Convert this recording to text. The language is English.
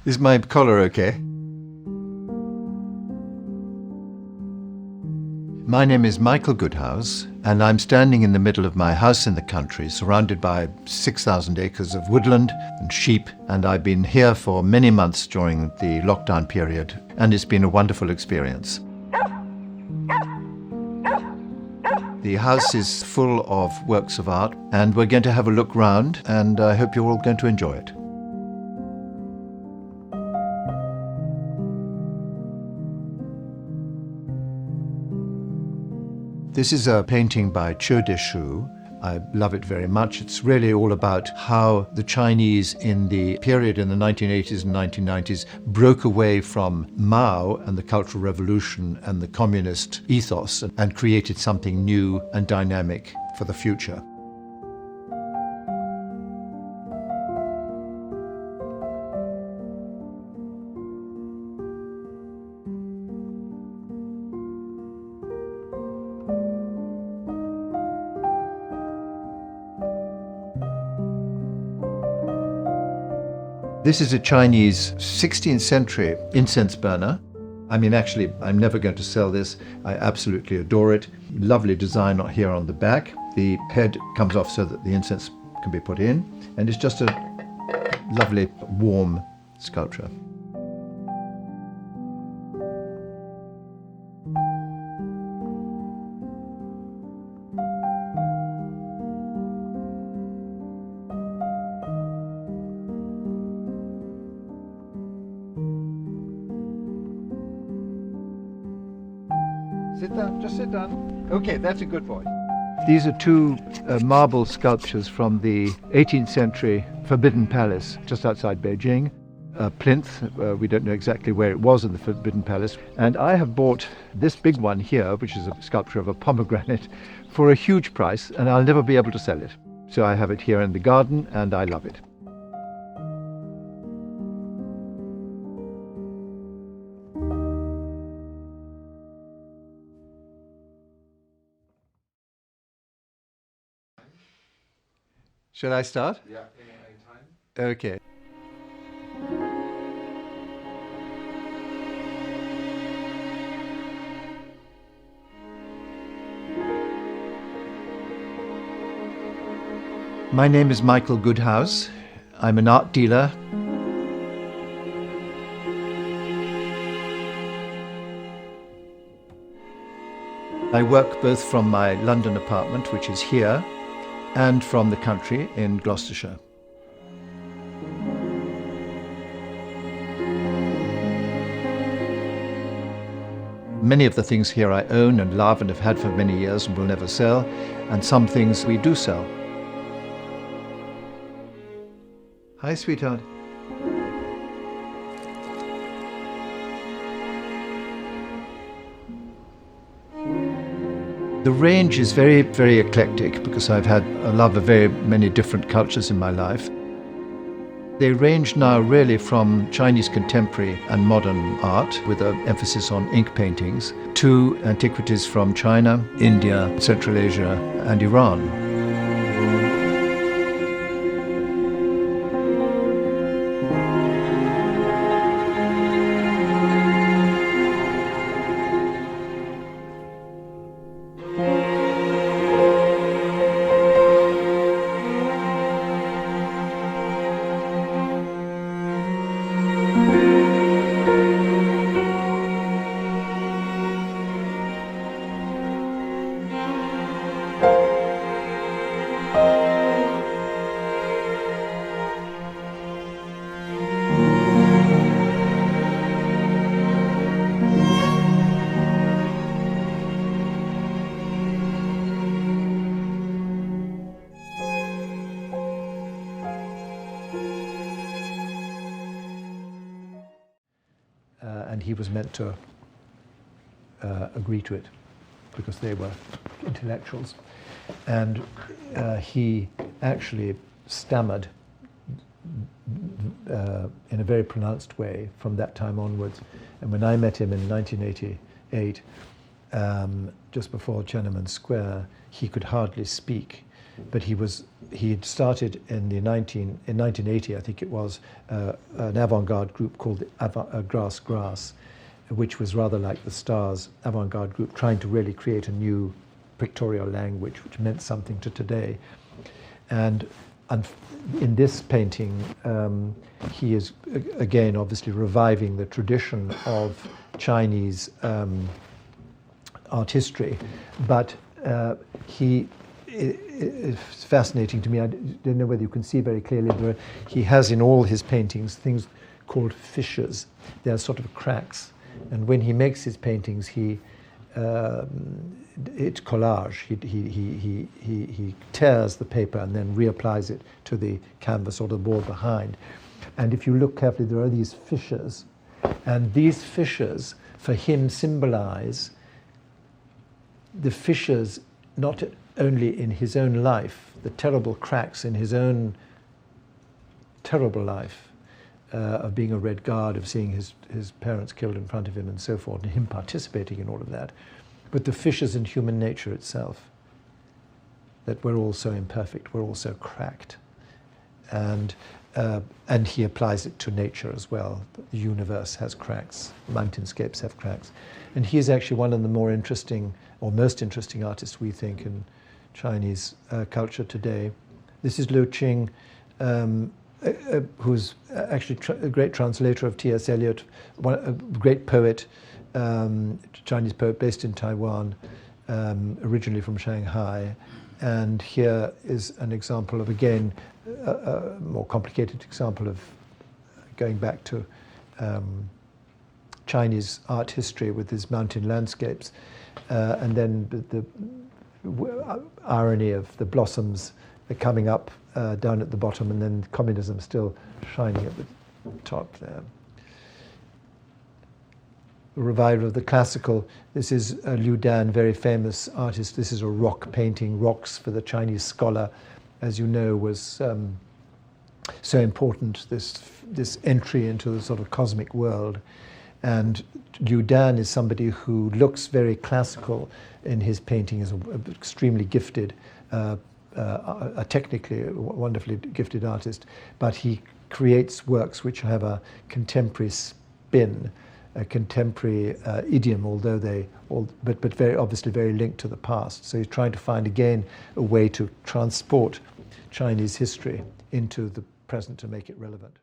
Is my collar okay? My name is Michael Goodhouse, and I'm standing in the middle of my house in the country, surrounded by 6,000 acres of woodland and sheep, and I've been here for many months during the lockdown period, and it's been a wonderful experience. The house is full of works of art, and we're going to have a look round, and I hope you're all going to enjoy it. This is a painting by Qiu Deshu. I love it very much. It's really all about how the Chinese in the period in the 1980s and 1990s broke away from Mao and the Cultural Revolution and the communist ethos and created something new and dynamic for the future. This is a Chinese 16th century incense burner. I mean, actually, I'm never going to sell this. I absolutely adore it. Lovely design here on the back. The head comes off so that the incense can be put in. And it's just a lovely, warm sculpture. Sit down, just sit down. Okay, that's a good boy. These are two marble sculptures from the 18th century Forbidden Palace, just outside Beijing. Plinth, we don't know exactly where it was in the Forbidden Palace. And I have bought this big one here, which is a sculpture of a pomegranate, for a huge price, and I'll never be able to sell it. So I have it here in the garden, and I love it. Shall I start? Yeah, anytime. Okay. My name is Michael Goodhouse. I'm an art dealer. I work both from my London apartment, which is here, and from the country in Gloucestershire. Many of the things here I own and love and have had for many years and will never sell, and some things we do sell. Hi, sweetheart. The range is very, very eclectic because I've had a love of very many different cultures in my life. They range now really from Chinese contemporary and modern art with an emphasis on ink paintings to antiquities from China, India, Central Asia and Iran. And he was meant to agree to it because they were intellectuals. And he actually stammered in a very pronounced way from that time onwards. And when I met him in 1988, just before Tiananmen Square, he could hardly speak. but he had started in 1980, I think it was, an avant-garde group called the Grass, which was rather like the Stars avant-garde group, trying to really create a new pictorial language, which meant something to today. And in this painting, he is again obviously reviving the tradition of Chinese art history, but it's fascinating to me. I don't know whether you can see very clearly, but he has in all his paintings things called fissures. They're sort of cracks, and when he makes his paintings, it's collage. He tears the paper and then reapplies it to the canvas or the board behind. And if you look carefully, there are these fissures, and these fissures for him symbolize the fissures not only in his own life, the terrible cracks in his own terrible life of being a Red Guard, of seeing his parents killed in front of him and so forth, and him participating in all of that, but the fissures in human nature itself, that we're all so imperfect, we're all so cracked. And he applies it to nature as well. The universe has cracks, mountainscapes have cracks. And he is actually one of the more interesting, or most interesting artists, we think, in Chinese culture today. This is Liu Qing, who's actually a great translator of T.S. Eliot, a great poet, Chinese poet based in Taiwan, originally from Shanghai. And here is an example of, again, a more complicated example of going back to Chinese art history with his mountain landscapes, and then the irony of the blossoms coming up down at the bottom, and then communism still shining at the top there. The revival of the classical. This is Liu Dan, very famous artist. This is a rock painting. Rocks, for the Chinese scholar, as you know, was so important, this entry into the sort of cosmic world. And Liu Dan is somebody who looks very classical in his painting, is extremely gifted, technically a wonderfully gifted artist, but he creates works which have a contemporary spin, a contemporary idiom, but very obviously very linked to the past. So he's trying to find again a way to transport Chinese history into the present to make it relevant.